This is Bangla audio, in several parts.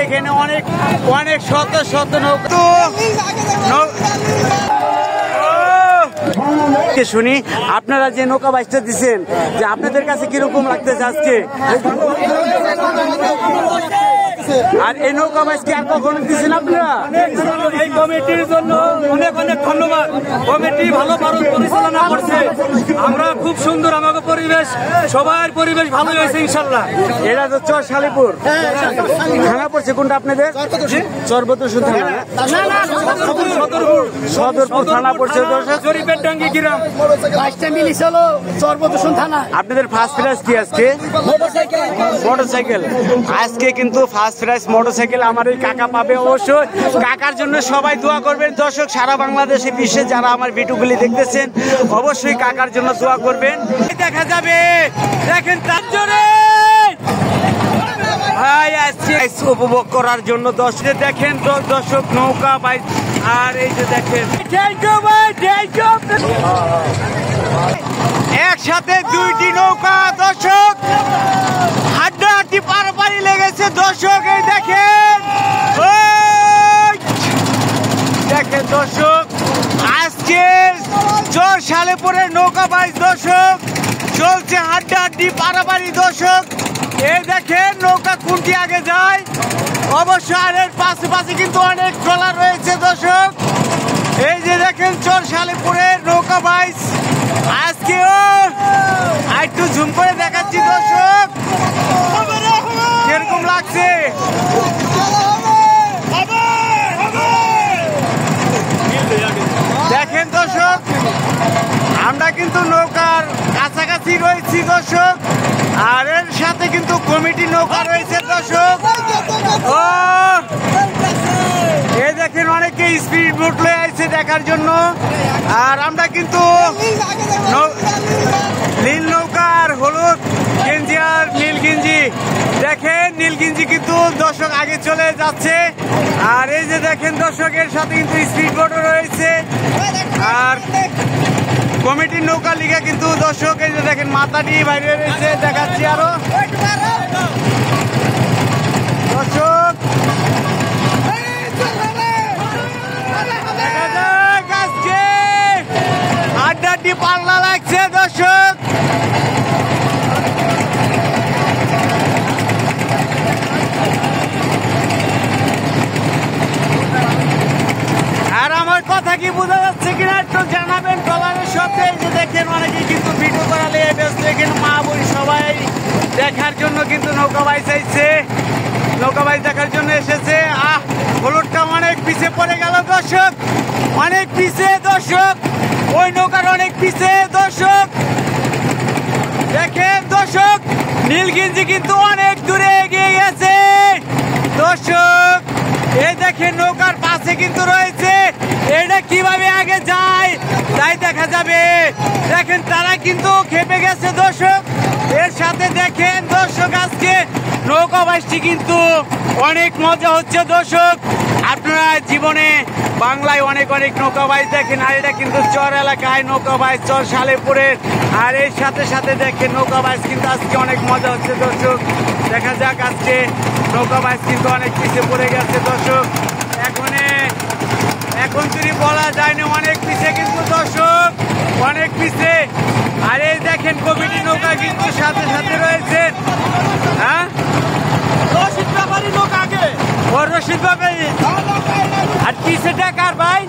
এখানে অনেক অনেক শত শত নৌকা শুনি। আপনারা যে নৌকা বাইচটা দিচ্ছেন, যে আপনাদের কাছে কিরকম লাগতেছে আজকে? আর এই নৌকা বাইচ কি আর কখনো দিচ্ছেন আপনারা? এই কমিটির জন্য অনেক অনেক ধন্যবাদ। কমিটি ভালো পরিচালনা করছে। আমরা খুব সুন্দর, আমাকে পরিবেশ, সবার পরিবেশ ভালো হয়েছে ইনশাল্লাহ। এটা তো চর শালিপুর থানা পড়ছে। কোনটা আপনাদের? চরবতসুর থানা, সদরপুর থানা পড়ছে। জরিপের ডাঙ্গি গ্রাম চরবতসুর থানা। আপনাদের ফার্স্ট প্রাইজ কি আজকে? মোটরসাইকেল। আজকে কিন্তু ফার্স্ট প্রাইজ মোটরসাইকেল আমার এই কাকা পাবে। অবশ্যই কাকার জন্য সবাই দোয়া করবেন। দর্শক সারা বাংলাদেশে, বিশ্বে যারা আমার ভিডিওগুলি দেখতেছেন, অবশ্যই কাকার জন্য দোয়া করবেন। দেখা যাবে, দেখেন তার জোরে ভাই আসছে উপভোগ করার জন্য। দর্শক দেখেন, দর্শক নৌকা বাইক, আর এই যে দেখেন একসাথে দুইটি নৌকা দর্শক হাড্ডাহাড্ডি পারাপারি লেগেছে। দর্শক এই দেখেন, দেখেন দর্শক আজকে চর শালিপুরের নৌকা বাইচ দর্শক চলছে হাড্ডাহাড্ডি পারাপারি। দর্শক এই দেখেন নৌকা কোনটি আগে যায়। অবশ্য আর এর পাশে কিন্তু অনেক ট্রলার রয়েছে। দর্শক এই যে দেখেন চর শালিপুরের নৌকা বাইচ আজকেও একটু ঝুম করে দেখাচ্ছি। দর্শক কিরকম লাগছে দেখেন। দর্শক আমরা কিন্তু নৌকার কাছাকাছি রয়েছি দর্শক, আর এর সাথে কিন্তু কমিটি নৌকা রয়েছে। দর্শক এই দেখেন অনেকে স্পিড বোট লয়ে আসছে দেখার জন্য। আর আমরা কিন্তু নীল নৌকা আর হলুদ গেঞ্জি আর নীল গেঞ্জি, দেখেন নীল গেঞ্জি কিন্তু দর্শক আগে চলে যাচ্ছে। আর এই যে দেখেন দর্শকের সাথে কিন্তু স্পিড বোটও রয়েছে। আর কমিটির নৌকা লিগে কিন্তু দর্শক এই যে দেখেন মাথাটি বাইরে রয়েছে, দেখাচ্ছি আরো দর্শক। আড্ডাটি পাল্লা লাগছে দর্শক। আর আমার কথা কি বোঝা যাচ্ছে কিনা একটু জানাবেন ট্রলারের সাথে। এই যে দেখেন অনেকে কিন্তু ভিডিও করালে ব্যস্ত, এখানে মা বোন সবাই দেখার জন্য কিন্তু নৌকা বাইচ আইছে, নৌকা বাইচ দেখার জন্য এসেছে। হলুদটা অনেক পিছে পড়ে গেল দর্শক, অনেক পিছে দর্শক, ওই নৌকার অনেক পিছে দর্শক। দেখেন দর্শক নীল গেঞ্জি কিন্তু অনেক দূরে এগিয়ে গেছে দর্শক। এই দেখেন নৌকার পাশে কিন্তু রয়েছে, এটা কিভাবে আগে যায় তাই দেখা যাবে। দেখেন তারা কিন্তু খেপে গেছে দর্শক। এর সাথে দেখেন দর্শক আজকে নৌকা বাইচটি কিন্তু অনেক মজা হচ্ছে দর্শক। আপনারা জীবনে বাংলায় অনেক অনেক নৌকা বাইচ দেখেন, আর এটা কিন্তু চর এলাকায় নৌকা বাইচ, চর শালিপুরের। আর এর সাথে সাথে দেখেন নৌকা বাইচ কিন্তু আজকে অনেক মজা হচ্ছে দর্শক। দেখা যাক আজকে নৌকা বাইচ কিন্তু অনেক পিছিয়ে পড়ে গেছে দর্শক। এখন যদি বলা যায় না, অনেক পিছিয়ে কিন্তু দর্শক, অনেক পিছিয়ে। আর এই দেখেন কমিটি নৌকা কিন্তু সাথে সাথে রয়েছে। হ্যাঁ রশিদ ব্যাপারী নৌকা আগে, ও রশিদ ব্যাপারী। আর পিছেটা কার ভাই?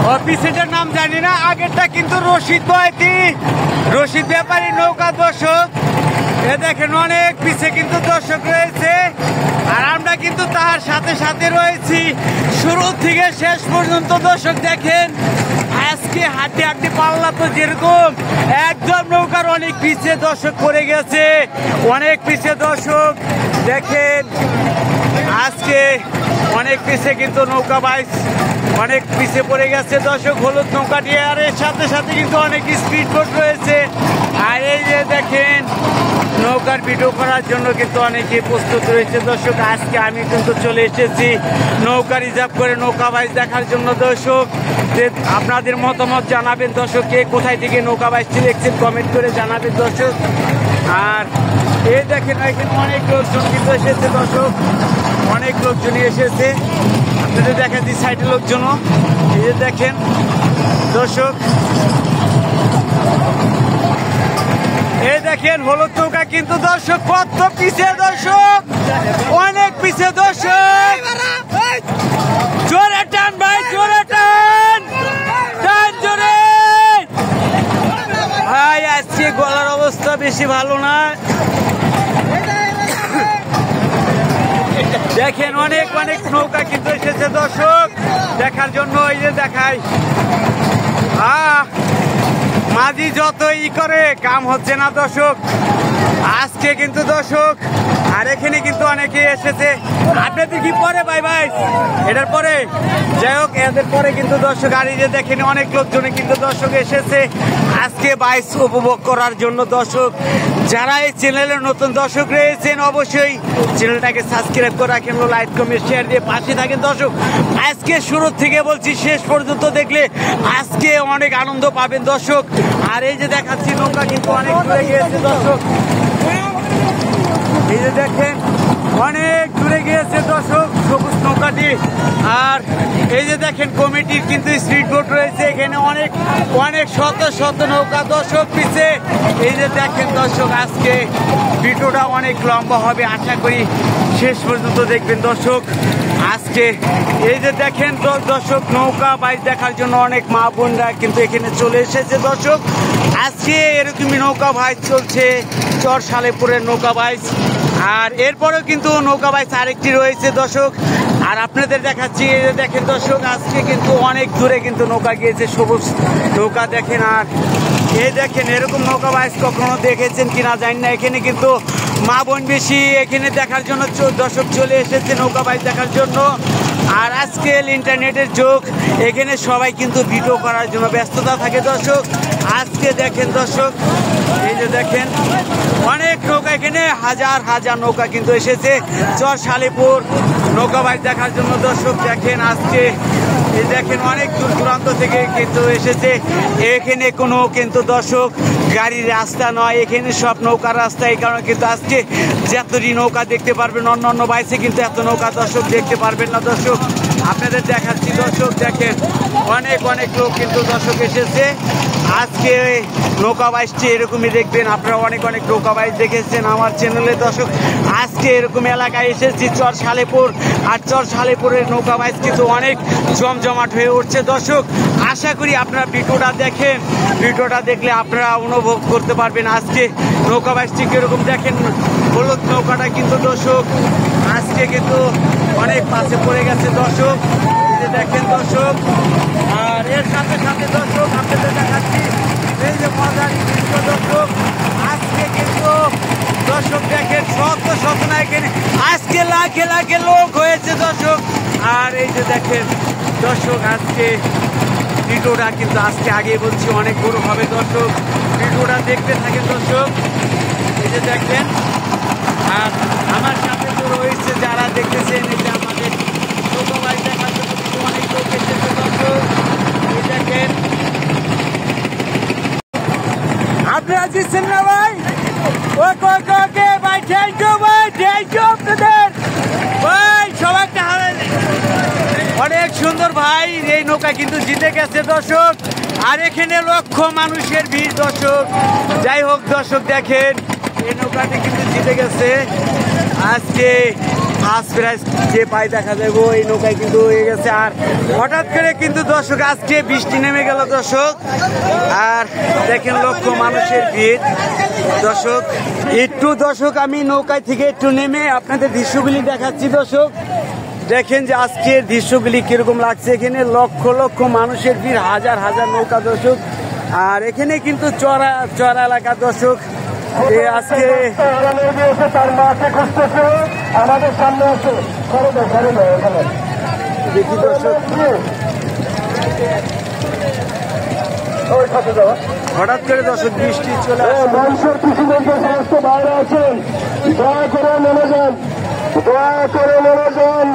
ও পিছেটার নাম জানি না, আগেরটা কিন্তু রশিদ বয়তি, রশিদ ব্যাপারী নৌকা দর্শক। এ দেখেন অনেক পিছে কিন্তু দর্শক রয়েছে। আর আমরা কিন্তু তার সাথে সাথে রয়েছি শুরু থেকে শেষ পর্যন্ত দর্শক। দেখেন আজকে হাড্ডি হাড্ডি পাল্লা তো যেরকম একদম নৌকার অনেক পিছে দর্শক পড়ে গেছে, অনেক পিছে দর্শক। দেখেন আজকে অনেক পিছে কিন্তু নৌকা বাইচ অনেক পিছে পড়ে গেছে দর্শক হলুদ নৌকাটি। আর এর সাথে সাথে কিন্তু অনেক স্পিড বোট রয়েছে। আর এই যে দেখেন নৌকার ভিডিও করার জন্য কিন্তু অনেকে প্রস্তুত রয়েছে দর্শক। আজকে আমি কিন্তু চলে এসেছি নৌকা রিজার্ভ করে নৌকা বাইচ দেখার জন্য দর্শক। যে আপনাদের মতামত জানাবেন দর্শক, কে কোথায় থেকে নৌকা বাইচটি দেখছেন কমেন্ট করে জানাবেন দর্শক। আর এই দেখেন এখানে অনেক লোকজন কিন্তু এসেছে দর্শক, অনেক লোকজনই এসেছে। আপনাদের দেখাচ্ছি সাইডে লোকজনও, এই যে দেখেন দর্শক, এই দেখেন হলুদ নৌকা কিন্তু দর্শক কত পিছে দর্শক, অনেক পিছে দর্শক। জোরে টান ভাই, জোরে টান, টান জোরে ভাই। আজকে গলার অবস্থা বেশি ভালো না। দেখেন অনেক অনেক নৌকা কিন্তু এসেছে দর্শক দেখার জন্য। এই যে দেখাই, মাঝি যত ই করে কাম হচ্ছে না দর্শক আজকে কিন্তু দর্শক। আর এখানে কিন্তু অনেকে এসেছে। আপনাদের কি পরে ভাই ভাই এটার পরে, যাই হোক এদের পরে কিন্তু দর্শক। আর এই যে দেখেন অনেক লোকজনে কিন্তু দর্শক এসেছে আজকে বাইচ উপভোগ করার জন্য দর্শক। যারা এই চ্যানেলের নতুন দর্শক রয়েছেন অবশ্যই চ্যানেলটাকে সাবস্ক্রাইব করে রাখেন, লাইক কমেন্ট শেয়ার দিয়ে পাশে থাকেন দর্শক। আজকে শুরু থেকে বলছি শেষ পর্যন্ত দেখলে আজকে অনেক আনন্দ পাবেন দর্শক। আর এই যে দেখাচ্ছি নৌকা কিন্তু অনেক দূরে গিয়েছে দর্শক, এই যে দেখেন অনেক দূরে গিয়েছে দর্শক সবুজ নৌকাটি। আর এই যে দেখেন কমিটির কিন্তু স্পিড বোট রয়েছে এখানে, অনেক অনেক শত শত নৌকা দর্শক পিছে। এই যে দেখেন দর্শক আজকে ভিডিওটা অনেক লম্বা হবে, আশা করি শেষ পর্যন্ত দেখবেন দর্শক। আজকে এই যে দেখেন দর্শক নৌকা বাইচ দেখার জন্য অনেক মা বোনরা কিন্তু এখানে চলে এসেছে দর্শক। আজকে এরকমই নৌকা বাইচ চলছে, চর সালেপুরের নৌকা বাইচ। আর এরপরেও কিন্তু নৌকা বাইচ আরেকটি রয়েছে দর্শক। আর আপনাদের দেখাচ্ছি, দেখেন দর্শক আজকে কিন্তু অনেক দূরে কিন্তু নৌকা গিয়েছে সবুজ নৌকা দেখেন। আর এই দেখেন এরকম নৌকা বাইচ কখনো দেখেছেন কিনা জানি না। এখানে কিন্তু মা বোন বেশি এখানে দেখার জন্য দর্শক চলে এসেছে নৌকা বাইচ দেখার জন্য। আর আজকাল ইন্টারনেটের যুগ, এখানে সবাই কিন্তু ভিডিও করার জন্য ব্যস্ততা থাকে দর্শক। আজকে দেখেন দর্শক এই যে দেখেন অনেক নৌকা, এখানে হাজার হাজার নৌকা কিন্তু এসেছে চর সালেপুর নৌকা বাইচ দেখার জন্য দর্শক। দেখেন আজকে এই দেখেন অনেক দূর দূরান্ত থেকে কিন্তু এসেছে। এখানে কোনো কিন্তু দর্শক গাড়ির রাস্তা নয়, এখানে সব নৌকার রাস্তা। এই কারণে কিন্তু আজকে যতটি নৌকা দেখতে পারবেন অন্য অন্য বাইসে কিন্তু এত নৌকা দর্শক দেখতে পারবেন না দর্শক। আপনাদের দেখাচ্ছি দর্শক, দেখেন অনেক অনেক লোক কিন্তু দর্শক এসেছে আজকে নৌকা বাইচটি এরকমই দেখবেন। আপনারা অনেক অনেক নৌকা বাইচ দেখেছেন আমার চ্যানেলে দর্শক। আজকে এরকম এলাকায় এসেছি চর সালেপুর, আর চর সালেপুরের নৌকা বাইচ কিন্তু অনেক জমজমাট হয়ে উঠছে দর্শক। আশা করি আপনারা ভিডিওটা দেখেন, ভিডিওটা দেখলে আপনারা অনুভব করতে পারবেন আজকে নৌকা বাইচটি কিরকম। দেখেন হলুদ নৌকাটা কিন্তু দর্শক আজকে কিন্তু অনেক পাশে পড়ে গেছে দর্শক, এই যে দেখেন দর্শক। আর এর সাথে সাথে দর্শক আপনাদের দেখাচ্ছি এই যে মজারি দৃশ্য দর্শক। আজকে কিন্তু দর্শক দেখেন শত শত না এখানে আজকে লাখে লাখে লোক হয়েছে দর্শক। আর এই যে দেখেন দর্শক আজকে ভিডিওটা কিন্তু আজকে আগে বলছি অনেক বড় হবে দর্শক, ভিডিওটা দেখতে থাকেন দর্শক। এই যে দেখেন আর আমার সাথে তো রয়েছে যারা দেখতেছেন এই যে আমাদের ছোট ভাই দেখার জন্য কিন্তু অনেক লোক এসেছে দর্শক। এই দেখেন আপনারা দিচ্ছেন না ভাই, ওকে ওকে ওকে ভাই, থ্যাংক ইউ ভাই, থ্যাংক ইউ আপনাদের ভাই সবাই। অনেক সুন্দর ভাই, এই নৌকা কিন্তু জিতে গেছে দর্শক। আর এখানে লক্ষ মানুষের ভিড় দর্শক। যাই হোক দর্শক দেখেন এই নৌকাটি কিন্তু জিতে গেছে আজকে ফার্স্ট প্রাইজ যে পাই দেখা যাবে এই নৌকায় কিন্তু হয়ে গেছে। আর হঠাৎ করে কিন্তু দর্শক আজকে বৃষ্টি নেমে গেল দর্শক। আর দেখেন লক্ষ মানুষের ভিড় দর্শক। একটু দর্শক আমি নৌকায় থেকে একটু নেমে আপনাদের দৃশ্যগুলি দেখাচ্ছি দর্শক। দেখেন যে আজকের দৃশ্যগুলি কিরকম লাগছে, এখানে লক্ষ লক্ষ মানুষের ভিড়, হাজার হাজার নৌকা দর্শক। আর এখানে কিন্তু চড়া এলাকা দর্শক। আজকে আমাদের সামনে আছে দেখি দর্শক হঠাৎ করে দর্শক বৃষ্টি চলে আসে। মানুষের সমস্ত বাইরে আছেন, দয়া করে মনোযোগ, দয়া করে মনোযোগ।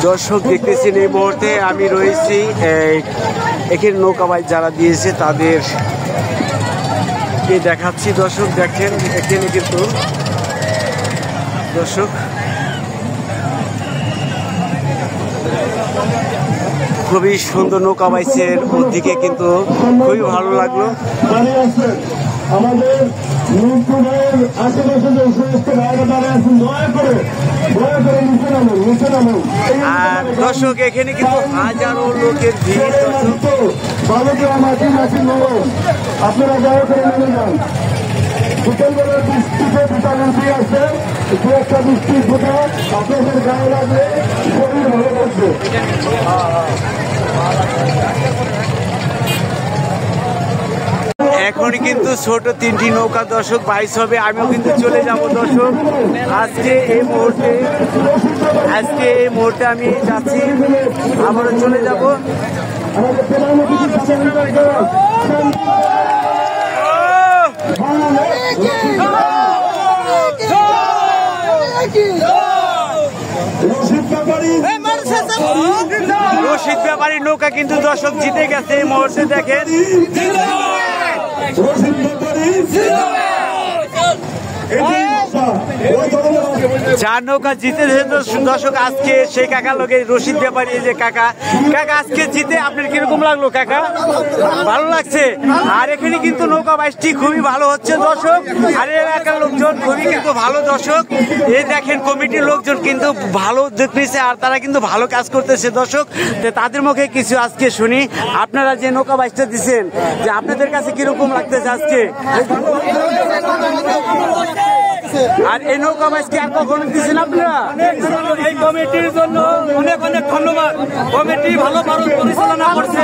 দর্শক দেখতেছেন এই মুহূর্তে আমি রয়েছি এখানে নৌকা বাইচ যারা দিয়েছে তাদের দেখাচ্ছি দর্শক। দেখেন এখানে কিন্তু দর্শক খুবই সুন্দর নৌকা বাইছের ওদিকে কিন্তু খুবই ভালো লাগলো। আমাদের আশেপাশে যে সমস্ত ভাইরা দাঁড়িয়ে আছেন দয়া করে নিচে নামুন। আর দর্শক এখানে কিন্তু হাজারো লোকের ভিড় দর্শক। বালকেরা মাটি আপনারা দয়া করে নেমে যান। বিকেলবেলা বৃষ্টিতে ভিটামিন সি আছে, দু একটা বৃষ্টির ফোটা আপনাদের গায়ে লাগলে শরীর ভালো থাকবে। এখনই কিন্তু ছোট 3টি নৌকা দর্শক বাইস হবে। আমিও কিন্তু চলে যাব দর্শক। আজকে এই মুহূর্তে আমি যাচ্ছি, আবারও চলে যাব। রশিদ ব্যাপারী নৌকা কিন্তু দর্শক জিতে গেছে এই মুহূর্তে। দেখেন যার নৌকা জিতেছে দর্শক আজকে সেই কাকা লোকে রশিদ ব্যাপারী। যে কাকা আজকে জিতে আপনার কিরকম লাগলো কাকা? ভালো লাগছে। আর এখানে কিন্তু নৌকা বাইশটি খুবই ভালো হচ্ছে দর্শক। আর এলাকার লোকজন খুবই কিন্তু ভালো দর্শক। এই দেখেন কমিটির লোকজন কিন্তু ভালো উদ্যোগ নিয়েছে আর তারা কিন্তু ভালো কাজ করতেছে দর্শক। তাদের মুখে কিছু আজকে শুনি। আপনারা যে নৌকা বাইশটা দিচ্ছেন, যে আপনাদের কাছে কিরকম লাগতেছে আজকে? আর এই নৌকা বাইশ কি আর কখনো দিচ্ছেন আপনারা? এই কমিটির জন্য অনেক অনেক ধন্যবাদ। কমিটি ভালো পরিচালনা করছে।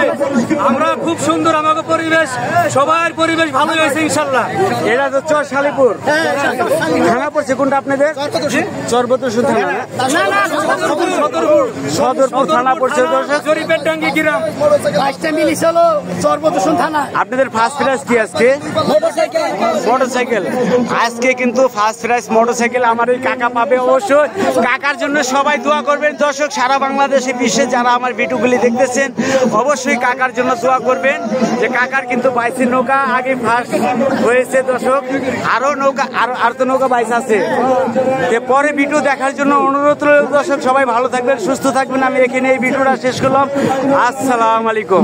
আমরা খুব সুন্দর, আমাদের পরিবেশ, সবার পরিবেশ ভালো হয়েছে ইনশাল্লাহ। এরা তো চর শালিপুর থানা পড়ছে। কোনটা আপনাদের? চরবতসুর থানা, সদরপুর থানা পড়ছে দর্শক। জরিপের ডাঙ্গি গ্রাম। আপনাদের ফার্স্ট প্রাইজ কি আজকে? মোটরসাইকেল। আজকে কিন্তু ফার্স্ট প্রাইজ মোটরসাইকেল আমার এই কাকা পাবে। অবশ্যই কাকার জন্য সবাই দোয়া করবেন দর্শক। সারা বাংলাদেশে বিশ্বে যারা আমার ভিডিওগুলি দেখতেছেন অবশ্যই কাকার জন্য দোয়া করবেন। যে কাকার কিন্তু বাইশের নৌকা আগে ফার্স্ট হয়েছে দর্শক। আরো নৌকা আর তো নৌকা বাইশ আছে। পরে ভিডিও দেখার জন্য অনুরোধ রইল দর্শক। সবাই ভালো থাকবেন, সুস্থ থাকবেন। আমি এখানে এই ভিডিওটা শেষ করলাম। আসসালামু আলাইকুম।